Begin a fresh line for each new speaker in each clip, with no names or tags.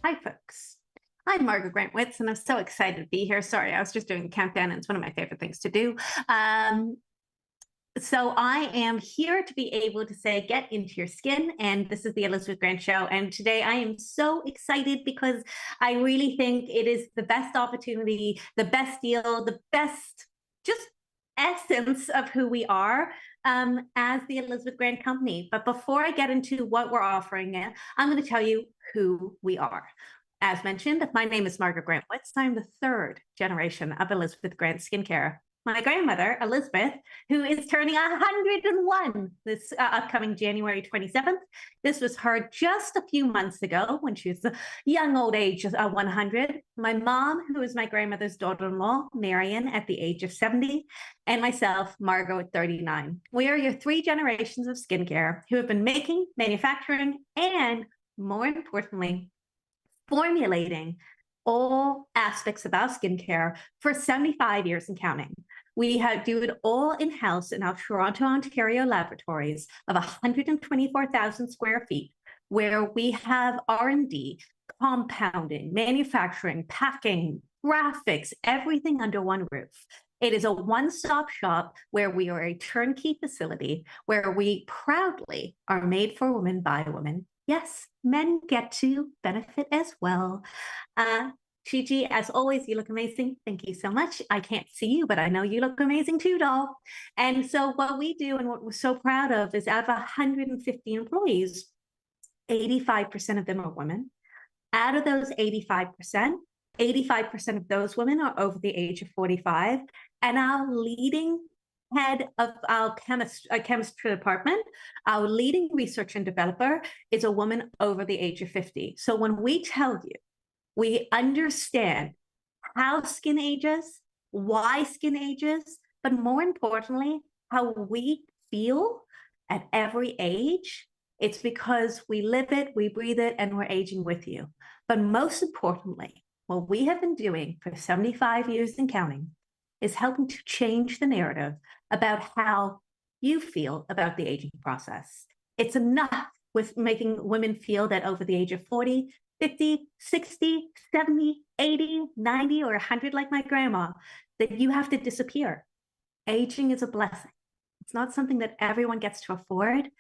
Hi, folks. I'm Margaret Grant-Witz, and I'm so excited to be here. Sorry, I was just doing a countdown, and it's one of my favorite things to do. So I am here to be able to say, get into your skin, and this is the Elizabeth Grant Show. And today I am so excited because I really think it is the best opportunity, the best deal, the best just essence of who we are as the Elizabeth Grant Company. But before I get into what we're offering, I'm going to tell you who we are. As mentioned, my name is Margaret Grant-Witz. I'm the third generation of Elizabeth Grant Skincare. My grandmother, Elizabeth, who is turning 101 this upcoming January 27th. This was her just a few months ago when she was a young old age of 100. My mom, who is my grandmother's daughter-in-law, Marion, at the age of 70, and myself, Margot, at 39. We are your three generations of skincare who have been making, manufacturing, and more importantly, formulating all aspects of our skincare for 75 years and counting. We do it all in-house in our Toronto, Ontario laboratories of 124,000 square feet, where we have R&D, compounding, manufacturing, packing, graphics, everything under one roof. It is a one-stop shop where we are a turnkey facility where we proudly are made for women by women. Yes, men get to benefit as well. Gigi, as always, you look amazing. Thank you so much. I can't see you, but I know you look amazing too, doll. And so what we do and what we're so proud of is out of 150 employees, 85% of them are women. Out of those 85%, 85% of those women are over the age of 45. And our leading head of our chemistry department, our leading research and developer is a woman over the age of 50. So when we tell you, we understand how skin ages, why skin ages, but more importantly, how we feel at every age. It's because we live it, we breathe it, and we're aging with you. But most importantly, what we have been doing for 75 years and counting is helping to change the narrative about how you feel about the aging process. It's enough with making women feel that over the age of 40, 50, 60, 70, 80, 90, or 100 like my grandma, that you have to disappear. Aging is a blessing. It's not something that everyone gets to afford,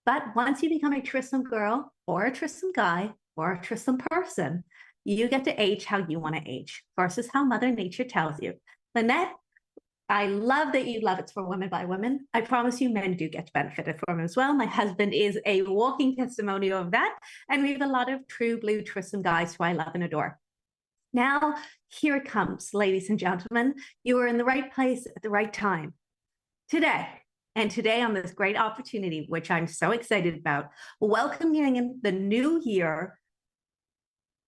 but once you become a Trissom girl or a Trissom guy or a Trissom person, you get to age how you want to age versus how Mother Nature tells you. Lynette, I love that you love It's for Women by Women. I promise you men do get benefited from it as well. My husband is a walking testimonial of that. And we have a lot of true blue Trissom guys who I love and adore. Now, here it comes, ladies and gentlemen. You are in the right place at the right time. Today on this great opportunity, which I'm so excited about, welcoming in the new year,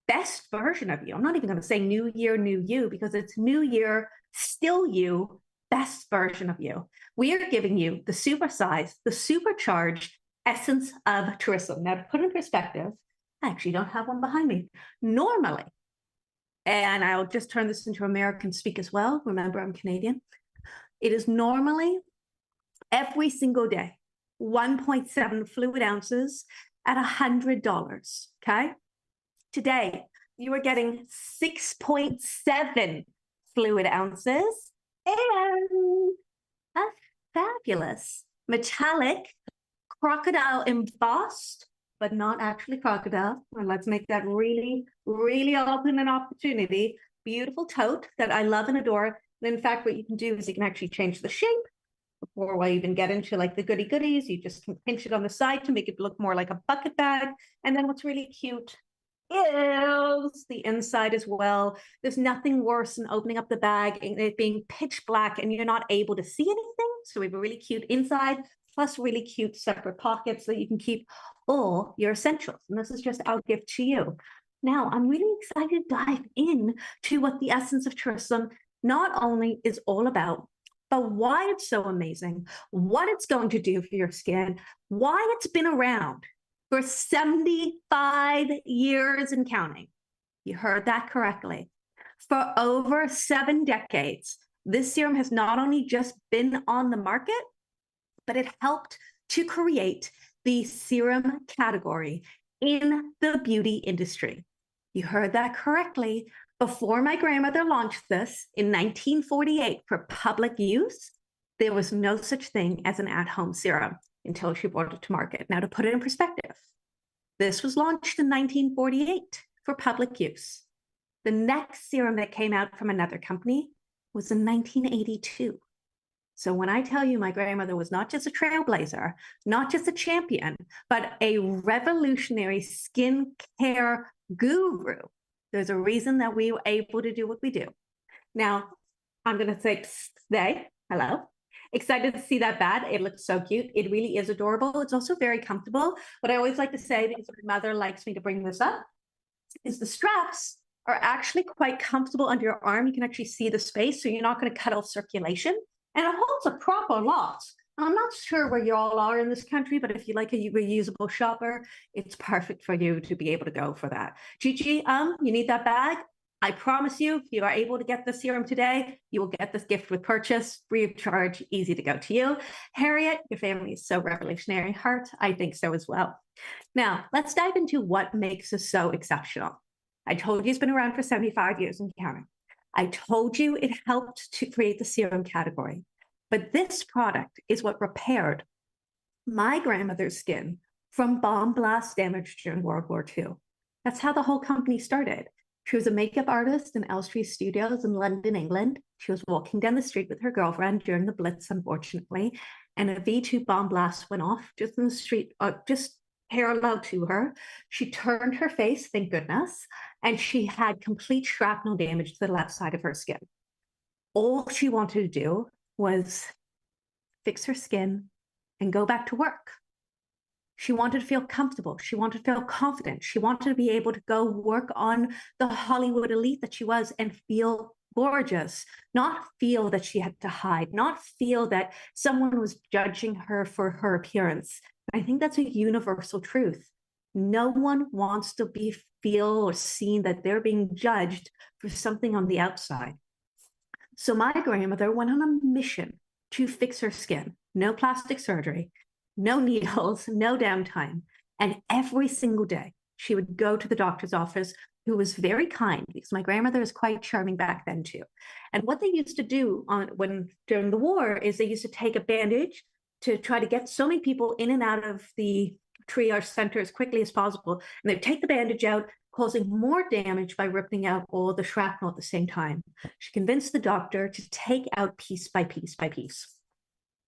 best version of you. I'm not even going to say new year, new you, because it's new year, still you, best version of you. We are giving you the supersized, the supercharged essence of Trissom. Now, to put in perspective, I actually don't have one behind me. Normally, and I'll just turn this into American speak as well. Remember, I'm Canadian. It is normally every single day, 1.7 fluid ounces at $100, okay? Today, you are getting 6.7 fluid ounces and a fabulous metallic crocodile embossed, but not actually crocodile. Well, let's make that really, really open an opportunity. Beautiful tote that I love and adore. And in fact, what you can do is you can actually change the shape before we even get into like the goody goodies. You just can pinch it on the side to make it look more like a bucket bag. And then what's really cute is the inside as well. There's nothing worse than opening up the bag and it being pitch black and you're not able to see anything. So we have a really cute inside, plus really cute separate pockets so you can keep all your essentials. And this is just our gift to you. Now, I'm really excited to dive in to what the essence of Trissom not only is all about, but why it's so amazing, what it's going to do for your skin, why it's been around for 75 years and counting. You heard that correctly. For over 7 decades, this serum has not only just been on the market, but it helped to create the serum category in the beauty industry. You heard that correctly. Before my grandmother launched this in 1948 for public use, there was no such thing as an at-home serum until she brought it to market. Now, to put it in perspective, this was launched in 1948 for public use. The next serum that came out from another company was in 1982. So when I tell you my grandmother was not just a trailblazer, not just a champion, but a revolutionary skincare guru, there's a reason that we were able to do what we do. Now, I'm going to say today, hello. Excited to see that bag. It looks so cute. It really is adorable. It's also very comfortable. What I always like to say, because my mother likes me to bring this up, is the straps are actually quite comfortable under your arm. You can actually see the space, so you're not going to cut off circulation. And it holds a proper lot. I'm not sure where you all are in this country, but if you like a reusable shopper, it's perfect for you to be able to go for that. Gigi, you need that bag? I promise you, if you are able to get the serum today, you will get this gift with purchase, free of charge, easy to go to you. Harriet, your family is so revolutionary. Heart, I think so as well. Now, let's dive into what makes us so exceptional. I told you it's been around for 75 years and counting. I told you it helped to create the serum category. But this product is what repaired my grandmother's skin from bomb blast damage during World War II. That's how the whole company started. She was a makeup artist in Elstree Studios in London, England. She was walking down the street with her girlfriend during the Blitz, unfortunately, and a V2 bomb blast went off just in the street, just parallel to her. She turned her face, thank goodness, and she had complete shrapnel damage to the left side of her skin. All she wanted to do was fix her skin and go back to work. She wanted to feel comfortable. She wanted to feel confident. She wanted to be able to go work on the Hollywood elite that she was and feel gorgeous, not feel that she had to hide, not feel that someone was judging her for her appearance. I think that's a universal truth. No one wants to feel or seen that they're being judged for something on the outside. So my grandmother went on a mission to fix her skin. No plastic surgery, no needles, no downtime. And every single day, she would go to the doctor's office, who was very kind, because my grandmother was quite charming back then too. And what they used to do during the war is they used to take a bandage to try to get so many people in and out of the triage center as quickly as possible. And they'd take the bandage out, causing more damage by ripping out all the shrapnel at the same time. She convinced the doctor to take out piece by piece by piece.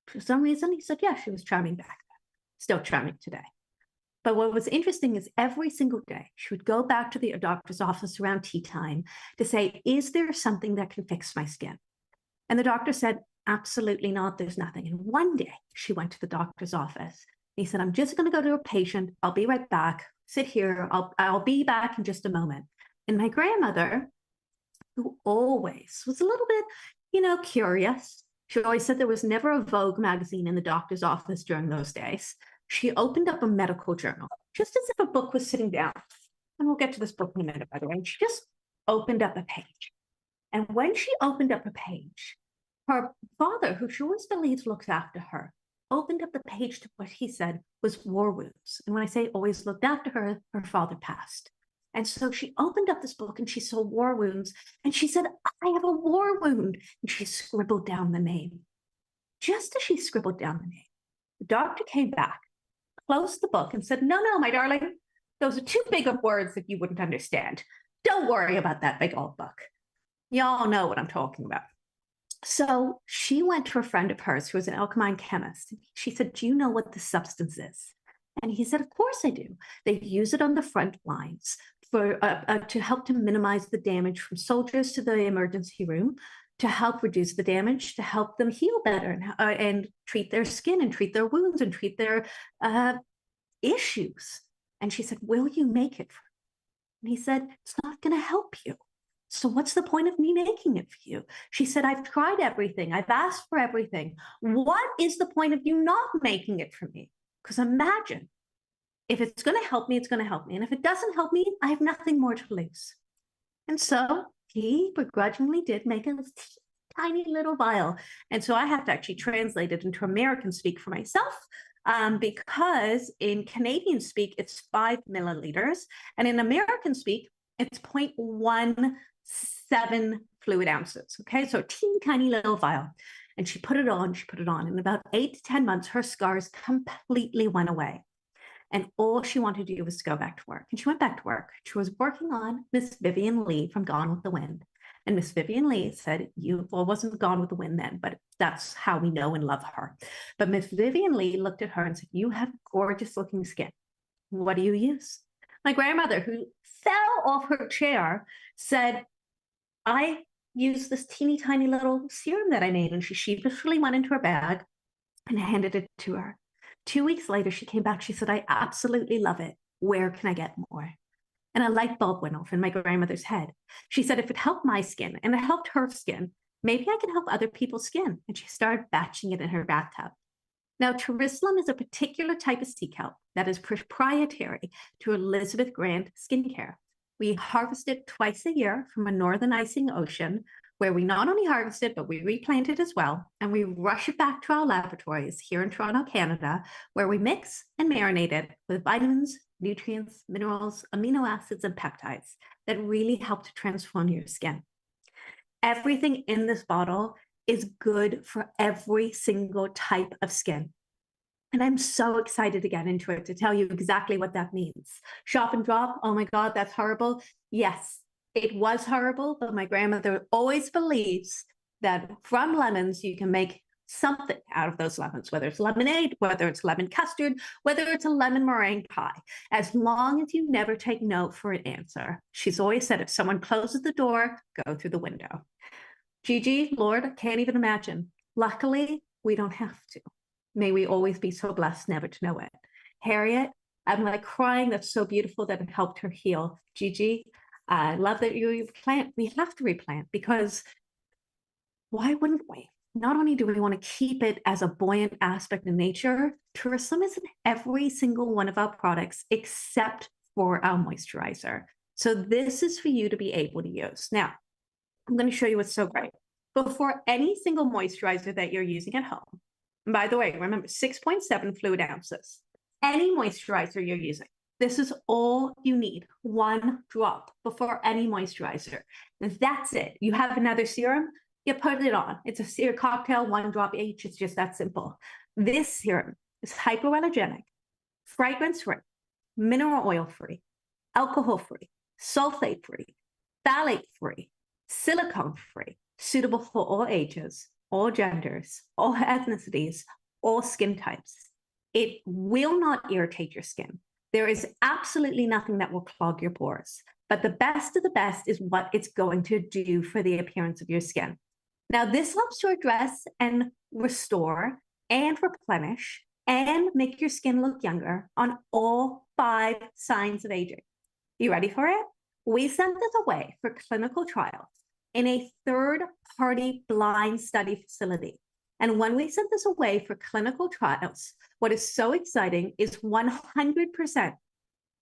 For some reason, he said, yeah, she was charming back then, still charming today. But what was interesting is every single day, she would go back to the doctor's office around tea time to say, is there something that can fix my skin? And the doctor said, absolutely not, there's nothing. And one day she went to the doctor's office. He said, I'm just going to go to a patient. I'll be right back. Sit here. I'll be back in just a moment. And my grandmother, who always was a little bit, curious, she always said there was never a Vogue magazine in the doctor's office during those days. She opened up a medical journal, just as if a book was sitting down. And we'll get to this book in a minute, by the way. And she just opened up a page. And when she opened up a page, her father, who she always believes looks after her, opened up the page to what he said was war wounds. And when I say always looked after her, her father passed. And so she opened up this book and she saw war wounds. And she said, I have a war wound. And she scribbled down the name. Just as she scribbled down the name, the doctor came back, closed the book and said, no, my darling, those are too big of words that you wouldn't understand. Don't worry about that big old book. Y'all know what I'm talking about. So she went to a friend of hers who was an alchemine chemist. She said, do you know what this substance is? And he said, of course I do. They use it on the front lines to help to minimize the damage from soldiers to the emergency room, to help reduce the damage, to help them heal better and treat their skin and treat their wounds and treat their issues. And she said, will you make it for me? And he said, it's not going to help you. So what's the point of me making it for you? She said, I've tried everything. I've asked for everything. What is the point of you not making it for me? Because imagine, if it's going to help me, it's going to help me. And if it doesn't help me, I have nothing more to lose. And so he begrudgingly did make a tiny little vial. And so I have to actually translate it into American speak for myself, because in Canadian speak, it's 5 milliliters. And in American speak, It's 0.17 fluid ounces. Okay, so a teeny tiny little vial. And she put it on, In about 8 to 10 months, her scars completely went away. And all she wanted to do was to go back to work. And she went back to work. She was working on Miss Vivian Lee from Gone with the Wind. And Miss Vivian Lee said, wasn't Gone with the Wind then, but that's how we know and love her. But Miss Vivian Lee looked at her and said, you have gorgeous looking skin. What do you use? My grandmother, who fell off her chair, said, I use this teeny tiny little serum that I made. And she sheepishly went into her bag and handed it to her. 2 weeks later, she came back. She said, I absolutely love it. Where can I get more? And a light bulb went off in my grandmother's head. She said, if it helped my skin and it helped her skin, maybe I can help other people's skin. And she started batching it in her bathtub. Now, Jerusalem is a particular type of sea kelp that is proprietary to Elizabeth Grant Skincare. We harvest it twice a year from a northern icing ocean, where we not only harvest it, but we replant it as well. And we rush it back to our laboratories here in Toronto, Canada, where we mix and marinate it with vitamins, nutrients, minerals, amino acids, and peptides that really help to transform your skin. Everything in this bottle is good for every single type of skin. And I'm so excited to get into it to tell you exactly what that means. Shop and drop, oh my God, that's horrible. Yes, it was horrible, but my grandmother always believes that from lemons, you can make something out of those lemons, whether it's lemonade, whether it's lemon custard, whether it's a lemon meringue pie, as long as you never take no for an answer. She's always said, if someone closes the door, go through the window. Gigi, Lord, I can't even imagine. Luckily, we don't have to. May we always be so blessed never to know it. Harriet, I'm like crying. That's so beautiful that it helped her heal. Gigi, I love that you replant. We have to replant because why wouldn't we? Not only do we want to keep it as a buoyant aspect in nature, tourism is in every single one of our products except for our moisturizer. So this is for you to be able to use. Now, I'm going to show you what's so great. Before any single moisturizer that you're using at home, and by the way, remember 6.7 fluid ounces, any moisturizer you're using, this is all you need, 1 drop before any moisturizer. That's it. You have another serum, you put it on. It's a serum cocktail, 1 drop each. It's just that simple. This serum is hypoallergenic, fragrance-free, mineral oil-free, alcohol-free, sulfate-free, phthalate-free, silicone-free, suitable for all ages, all genders, all ethnicities, all skin types. It will not irritate your skin. There is absolutely nothing that will clog your pores. But the best of the best is what it's going to do for the appearance of your skin. Now, this helps to address and restore and replenish and make your skin look younger on all 5 signs of aging. You ready for it? We sent this away for clinical trials in a third-party blind study facility. And when we sent this away for clinical trials, what is so exciting is 100%,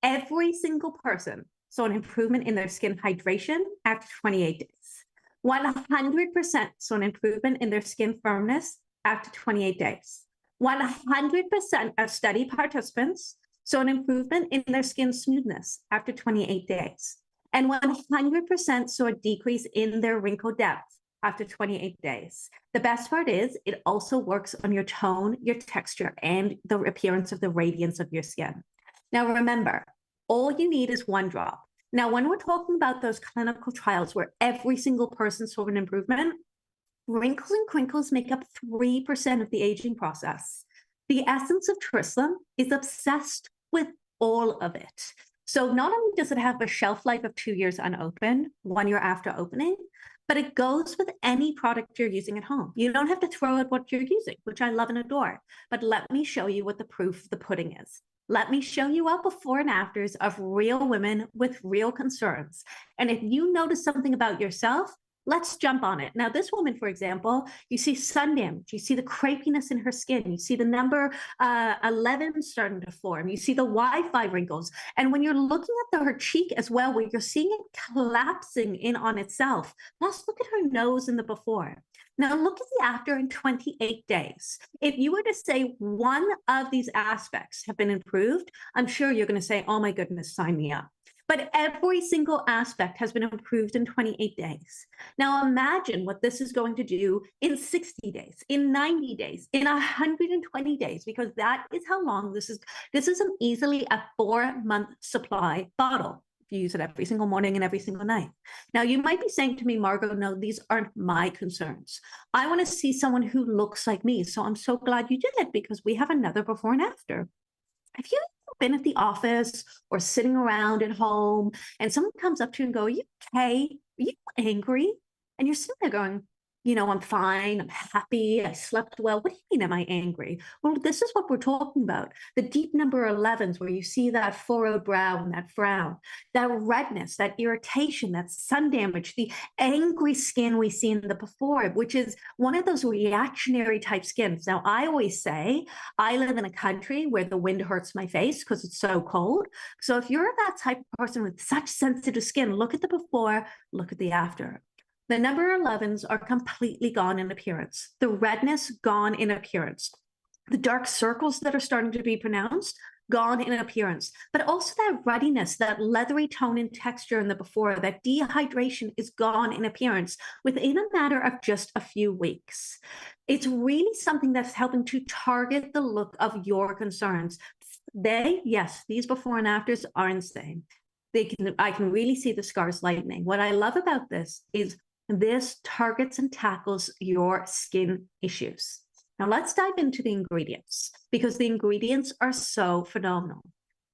every single person saw an improvement in their skin hydration after 28 days. 100% saw an improvement in their skin firmness after 28 days. 100% of study participants saw an improvement in their skin smoothness after 28 days. And 100% saw a decrease in their wrinkle depth after 28 days. The best part is it also works on your tone, your texture, and the appearance of the radiance of your skin. Now remember, all you need is 1 drop. Now, when we're talking about those clinical trials where every single person saw an improvement, wrinkles and crinkles make up 3% of the aging process. The essence of Jerusalem is obsessed with all of it. So not only does it have a shelf life of 2 years unopened, 1 year after opening, but it goes with any product you're using at home. You don't have to throw out what you're using, which I love and adore. But let me show you what the proof of the pudding is. Let me show you our before and afters of real women with real concerns. And if you notice something about yourself, let's jump on it. Now, this woman, for example, you see sun damage, you see the crepiness in her skin, you see the number 11 starting to form, you see the Wi-Fi wrinkles. And when you're looking at her cheek as well, where you're seeing it collapsing in on itself, let's look at her nose in the before. Now look at the after in 28 days. If you were to say one of these aspects have been improved, I'm sure you're going to say, oh my goodness, sign me up. But every single aspect has been improved in 28 days. Now imagine what this is going to do in 60 days, in 90 days, in 120 days, because that is how long this is. This is easily a 4-month supply bottle if you use it every single morning and every single night. Now you might be saying to me, Margot, no, these aren't my concerns. I want to see someone who looks like me. So I'm so glad you did it, because we have another before and after. Have you been at the office or sitting around at home and someone comes up to you and go, are you okay? Are you angry? And you're sitting there going, I'm fine, I'm happy, I slept well. What do you mean, am I angry? Well, this is what we're talking about. The deep number 11s, where you see that furrowed brow and that frown, that redness, that irritation, that sun damage, the angry skin we see in the before, which is one of those reactionary type skins. Now, I always say, I live in a country where the wind hurts my face because it's so cold. So if you're that type of person with such sensitive skin, look at the before, look at the after. The number 11s are completely gone in appearance. The redness, gone in appearance. The dark circles that are starting to be pronounced, gone in appearance. But also that ruddiness, that leathery tone and texture in the before, that dehydration is gone in appearance within a matter of just a few weeks. It's really something that's helping to target the look of your concerns. These before and afters are insane. I can really see the scars lightening. What I love about this is this targets and tackles your skin issues. Now let's dive into the ingredients, because the ingredients are so phenomenal.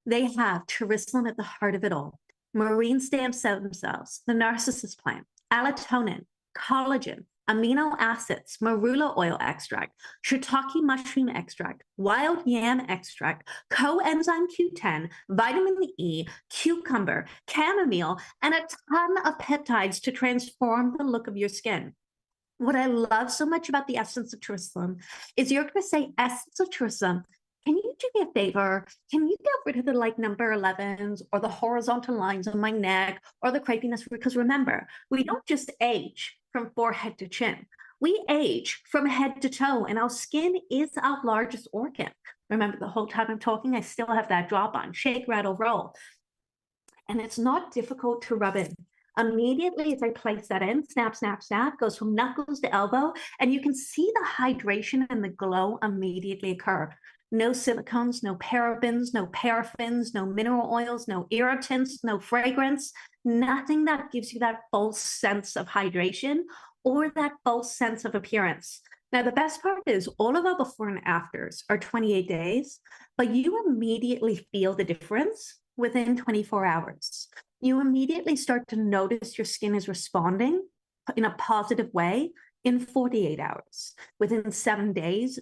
They have terislim at the heart of it all, marine stem cell cells, the narcissus plant, allotonin, collagen, amino acids, marula oil extract, shiitake mushroom extract, wild yam extract, coenzyme Q10, vitamin E, cucumber, chamomile, and a ton of peptides to transform the look of your skin. What I love so much about the essence of terislim is you're going to say, essence of terislim, can you do me a favor? Can you get rid of the number 11s or the horizontal lines on my neck or the crepiness? Because remember, we don't just age from forehead to chin. We age from head to toe, and our skin is our largest organ. Remember, the whole time I'm talking, I still have that drop on, shake, rattle, roll. And it's not difficult to rub in. Immediately as I place that in, snap, snap, snap, goes from knuckles to elbow, and you can see the hydration and the glow immediately occur. No silicones, no parabens, no paraffins, no mineral oils, no irritants, no fragrance, nothing that gives you that false sense of hydration or that false sense of appearance. Now, the best part is all of our before and afters are 28 days, but you immediately feel the difference within 24 hours. You immediately start to notice your skin is responding in a positive way in 48 hours. Within 7 days,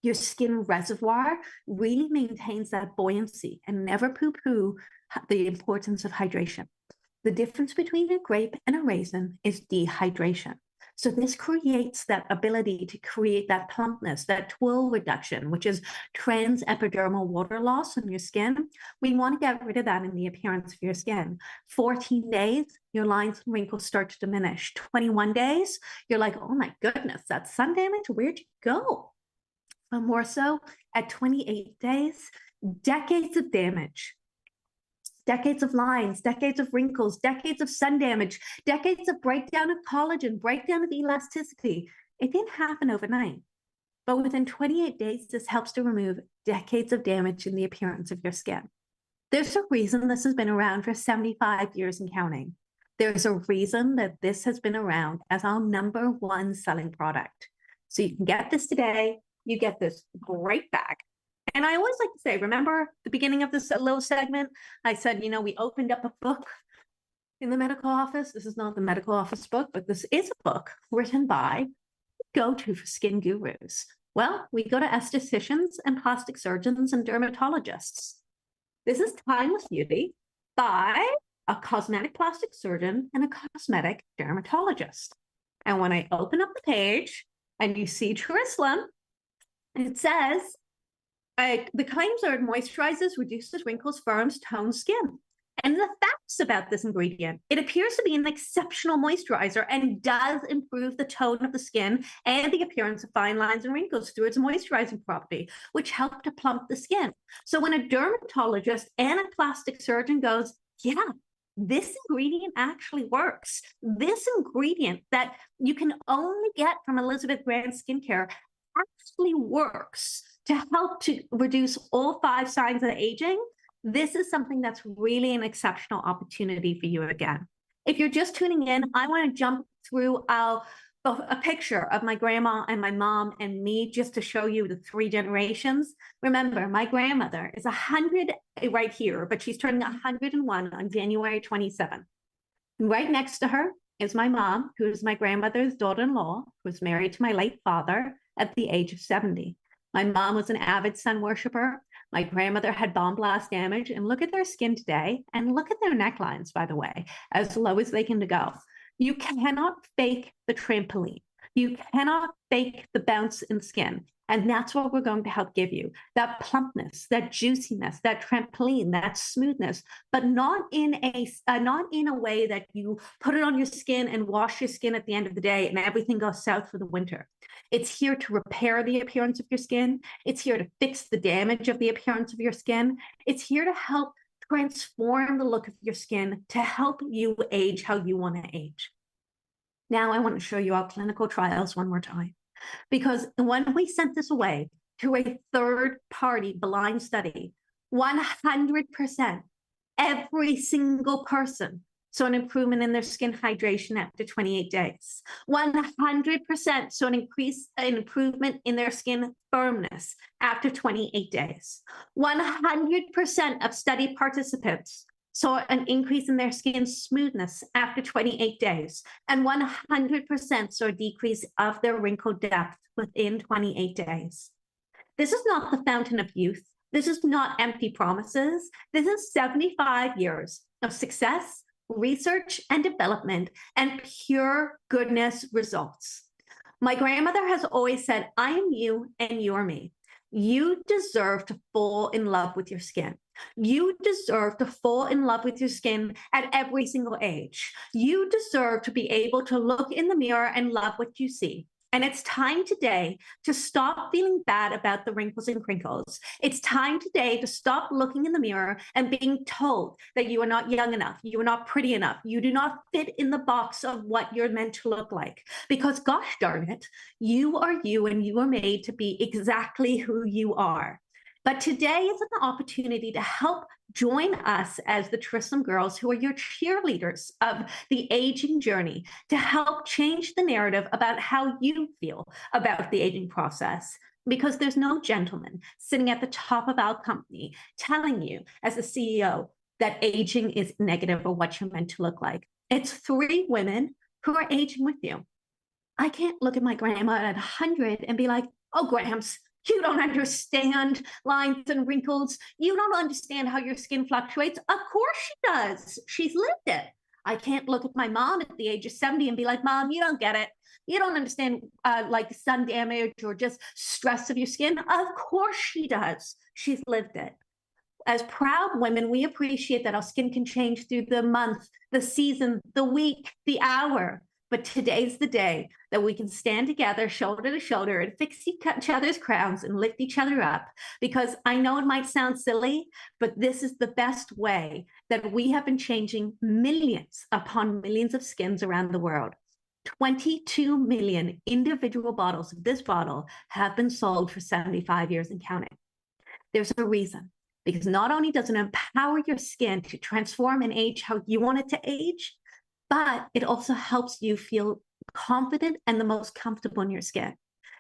your skin reservoir really maintains that buoyancy, and never poo-poo the importance of hydration. The difference between a grape and a raisin is dehydration. So this creates that ability to create that plumpness, that twill reduction, which is transepidermal water loss on your skin. We want to get rid of that in the appearance of your skin. 14 days, your lines and wrinkles start to diminish. 21 days, you're like, oh my goodness, that sun damage, where'd you go? But more so, at 28 days, decades of damage, decades of lines, decades of wrinkles, decades of sun damage, decades of breakdown of collagen, breakdown of elasticity. It didn't happen overnight. But within 28 days, this helps to remove decades of damage in the appearance of your skin. There's a reason this has been around for 75 years and counting. There's a reason that this has been around as our #1 selling product. So you can get this today. You get this great bag. And I always like to say, remember the beginning of this little segment? I said, we opened up a book in the medical office. This is not the medical office book, but this is a book written by go-to for skin gurus. Well, we go to estheticians and plastic surgeons and dermatologists. This is Timeless Beauty by a cosmetic plastic surgeon and a cosmetic dermatologist. And when I open up the page and you see terislim, it says, the claims are it moisturizes, reduces wrinkles, firms, tones skin. And the facts about this ingredient, it appears to be an exceptional moisturizer and does improve the tone of the skin and the appearance of fine lines and wrinkles through its moisturizing property, which help to plump the skin. So when a dermatologist and a plastic surgeon goes, yeah, this ingredient actually works. This ingredient that you can only get from Elizabeth Grant Skincare actually works to help to reduce all 5 signs of aging. This is something that's really an exceptional opportunity for you again. If you're just tuning in, I want to jump through a picture of my grandma and my mom and me just to show you the 3 generations. Remember, my grandmother is 100 right here, but she's turning 101 on January 27th. Right next to her is my mom, who is my grandmother's daughter-in-law, who was married to my late father at the age of 70. My mom was an avid sun worshiper. My grandmother had bomb blast damage, and look at their skin today, and look at their necklines, by the way, as low as they can go. You cannot fake the trampoline. You cannot fake the bounce in skin. And that's what we're going to help give you. That plumpness, that juiciness, that trampoline, that smoothness, but not in a way that you put it on your skin and wash your skin at the end of the day and everything goes south for the winter. It's here to repair the appearance of your skin. It's here to fix the damage of the appearance of your skin. It's here to help transform the look of your skin to help you age how you want to age. Now I want to show you our clinical trials one more time, because when we sent this away to a third-party blind study, 100%, every single person saw an improvement in their skin hydration after 28 days. 100% saw an improvement in their skin firmness after 28 days. 100% of study participants saw an increase in their skin smoothness after 28 days. And 100% saw a decrease of their wrinkle depth within 28 days. This is not the fountain of youth. This is not empty promises. This is 75 years of success, research and development, and pure goodness results. My grandmother has always said, I am you and you are me. You deserve to fall in love with your skin. You deserve to fall in love with your skin at every single age. You deserve to be able to look in the mirror and love what you see. And it's time today to stop feeling bad about the wrinkles and crinkles. It's time today to stop looking in the mirror and being told that you are not young enough, you are not pretty enough, you do not fit in the box of what you're meant to look like. Because gosh darn it, you are you and you are made to be exactly who you are. But today is an opportunity to help join us as the Trissom girls, who are your cheerleaders of the aging journey, to help change the narrative about how you feel about the aging process. Because there's no gentleman sitting at the top of our company telling you as a CEO that aging is negative or what you're meant to look like. It's 3 women who are aging with you. I can't look at my grandma at 100 and be like, oh, Gramps, you don't understand lines and wrinkles. You don't understand how your skin fluctuates. Of course she does. She's lived it. I can't look at my mom at the age of 70 and be like, Mom, you don't get it. You don't understand like sun damage or just stress of your skin. Of course she does. She's lived it. As proud women, we appreciate that our skin can change through the month, the season, the week, the hour. But today's the day that we can stand together, shoulder to shoulder, and fix each other's crowns and lift each other up. Because I know it might sound silly, but this is the best way that we have been changing millions upon millions of skins around the world. 22 million individual bottles of this bottle have been sold for 75 years and counting. There's a reason. Because not only does it empower your skin to transform and age how you want it to age, but it also helps you feel confident and the most comfortable in your skin.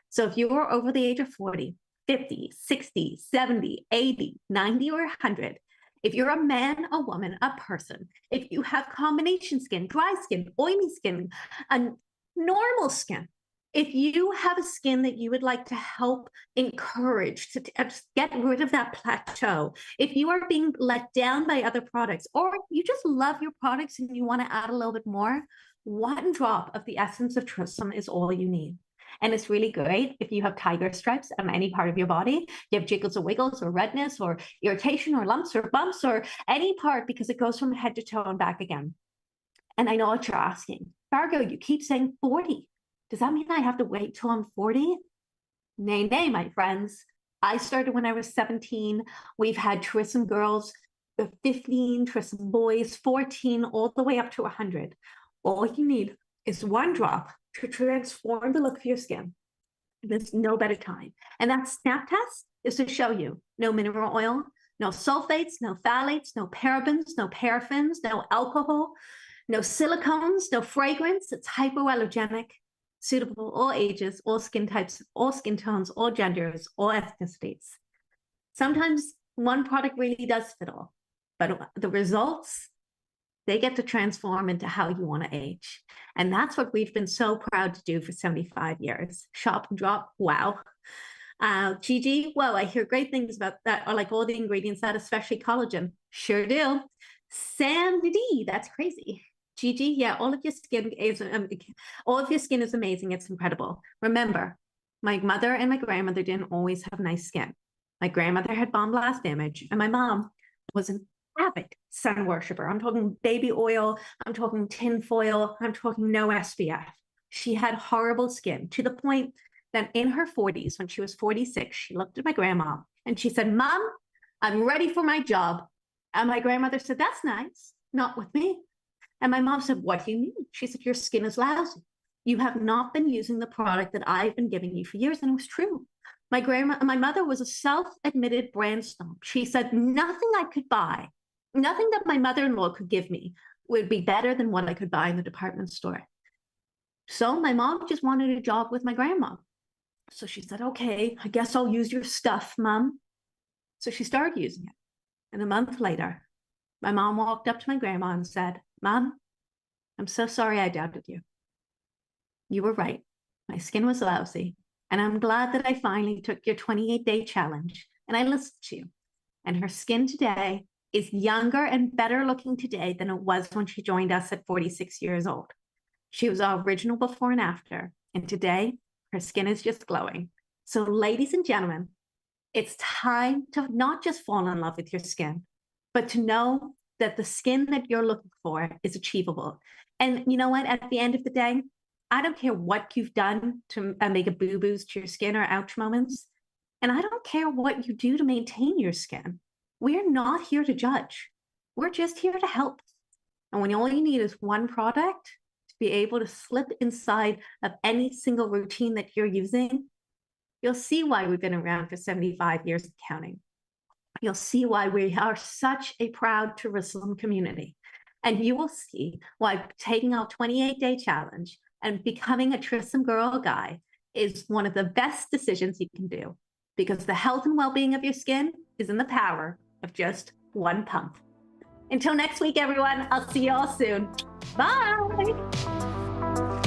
So if you are over the age of 40, 50, 60, 70, 80, 90, or 100, if you're a man, a woman, a person, if you have combination skin, dry skin, oily skin, and normal skin, if you have a skin that you would like to help encourage to get rid of that plateau, if you are being let down by other products, or you just love your products and you want to add a little bit more, 1 drop of the essence of Trissom is all you need. And it's really great if you have tiger stripes on any part of your body, you have jiggles or wiggles or redness or irritation or lumps or bumps or any part, because it goes from head to toe and back again. And I know what you're asking. Fargo, you keep saying 40. Does that mean I have to wait till I'm 40? Nay, nay, my friends. I started when I was 17. We've had Trissom girls 15 to some boys, 14, all the way up to 100. All you need is one drop to transform the look of your skin. There's no better time. And that snap test is to show you no mineral oil, no sulfates, no phthalates, no parabens, no paraffins, no alcohol, no silicones, no fragrance. It's hypoallergenic, suitable for all ages, all skin types, all skin tones, all genders, all ethnicities. Sometimes one product really does fit all, but the results, they get to transform into how you want to age. And that's what we've been so proud to do for 75 years. Shop and drop, wow. Gigi, well, I hear great things about that, or like all the ingredients, that especially collagen. Sure do. Sandy, that's crazy. Gigi, yeah, all of your skin is amazing. It's incredible. Remember, my mother and my grandmother didn't always have nice skin. My grandmother had bomb blast damage, and my mom was an avid sun worshiper. I'm talking baby oil, I'm talking tin foil, I'm talking no SPF. She had horrible skin to the point that in her 40s, when she was 46, she looked at my grandma and she said, "Mom, I'm ready for my job." And my grandmother said, "That's nice, not with me." And my mom said, "What do you mean?" She said, "Your skin is lousy. You have not been using the product that I've been giving you for years." And it was true. My mother was a self-admitted brand snob. She said nothing I could buy, nothing that my mother-in-law could give me would be better than what I could buy in the department store. So my mom just wanted a job with my grandma. So she said, "Okay, I guess I'll use your stuff, Mom." So she started using it. And a month later, my mom walked up to my grandma and said, "Mom, I'm so sorry I doubted you. You were right. My skin was lousy. And I'm glad that I finally took your 28-day challenge and I listened to you." And her skin today is younger and better looking today than it was when she joined us at 46 years old. She was our original before and after. And today, her skin is just glowing. So ladies and gentlemen, it's time to not just fall in love with your skin, but to know that the skin that you're looking for is achievable. And you know what? At the end of the day, I don't care what you've done to make a boo-boos to your skin or ouch moments. And I don't care what you do to maintain your skin. We're not here to judge. We're just here to help. And when all you need is one product to be able to slip inside of any single routine that you're using, you'll see why we've been around for 75 years and counting. You'll see why we are such a proud Jerusalem community. And you will see why taking our 28-day challenge and becoming a Trissom Girl Guy is one of the best decisions you can do, because the health and well-being of your skin is in the power of just one pump. Until next week, everyone, I'll see you all soon. Bye.